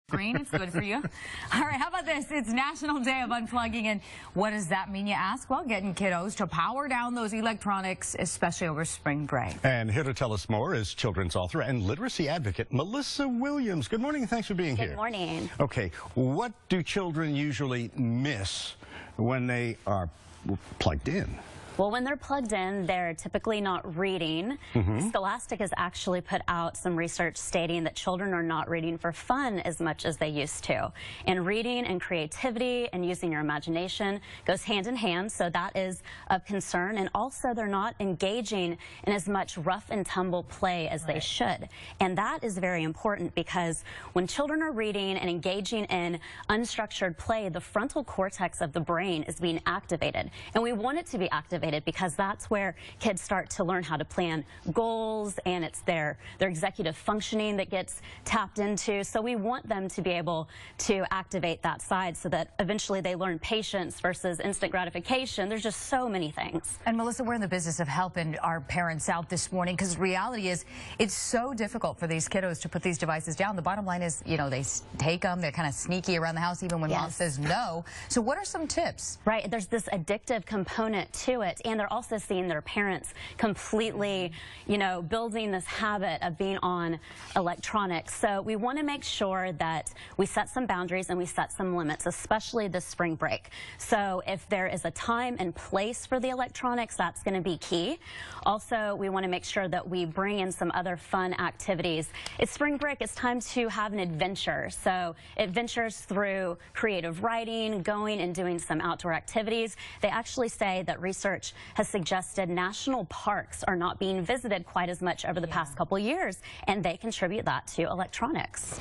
Green, it's good for you. All right, how about this? It's National Day of Unplugging, and what does that mean, you ask? Well, getting kiddos to power down those electronics, especially over spring break. And here to tell us more is children's author and literacy advocate Melissa Williams. Good morning, and thanks for being here. Good morning. Okay, what do children usually miss when they are plugged in? Well, when they're plugged in, they're typically not reading. Scholastic has actually put out some research stating that children are not reading for fun as much as they used to. And reading and creativity and using your imagination goes hand in hand, so that is of concern. And also, they're not engaging in as much rough and tumble play as they should. And that is very important because when children are reading and engaging in unstructured play, the frontal cortex of the brain is being activated. And we want it to be activated because that's where kids start to learn how to plan goals, and it's their executive functioning that gets tapped into. So we want them to be able to activate that side so that eventually they learn patience versus instant gratification. There's just so many things. And Melissa, we're in the business of helping our parents out this morning because the reality is it's so difficult for these kiddos to put these devices down. The bottom line is, you know, they take them, they're kind of sneaky around the house even when mom says no. So what are some tips? Right, there's this addictive component to it. And they're also seeing their parents completely, you know, building this habit of being on electronics. So we want to make sure that we set some boundaries and we set some limits, especially this spring break. So if there is a time and place for the electronics, that's going to be key. Also, we want to make sure that we bring in some other fun activities. It's spring break. It's time to have an adventure. So adventures through creative writing, going and doing some outdoor activities. They actually say that research has suggested national parks are not being visited quite as much over the past couple years, and they contribute that to electronics.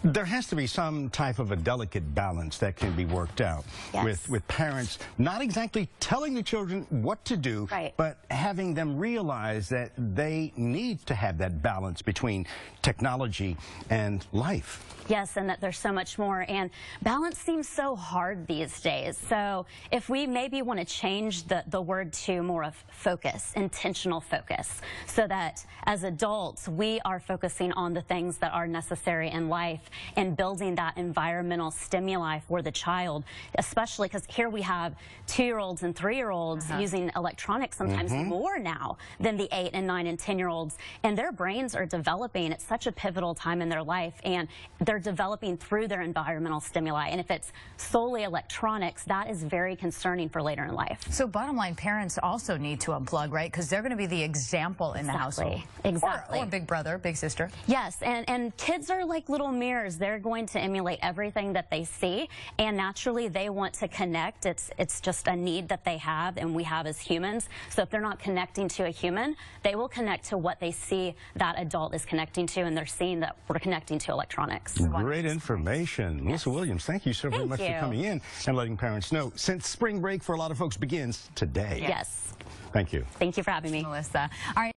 There has to be some type of a delicate balance that can be worked out with parents not exactly telling the children what to do, but having them realize that they need to have that balance between technology and life. Yes, and that there's so much more, and balance seems so hard these days. So if we maybe want to change the word to more of focus, intentional focus, so that as adults we are focusing on the things that are necessary in life and building that environmental stimuli for the child, especially because here we have 2-year-olds and 3-year-olds using electronics sometimes more now than the 8 and 9 and 10-year-olds, and their brains are developing at such a pivotal time in their life, and they're developing through their environmental stimuli. And if it's solely electronics, that is very concerning for later in life. So bottom line, parents also need to unplug, right? Because they're going to be the example in the household. Exactly. Or big brother, big sister. Yes, and kids are like little mirrors. They're going to emulate everything that they see, and naturally they want to connect. It's just a need that they have and we have as humans. So if they're not connecting to a human, they will connect to what they see that adult is connecting to, and they're seeing that we're connecting to electronics. Great information. Melissa Williams, thank you so very much for coming in and letting parents know, since spring break for a lot of folks begins today. Yes. Thank you. Thank you for having me. Melissa. All right.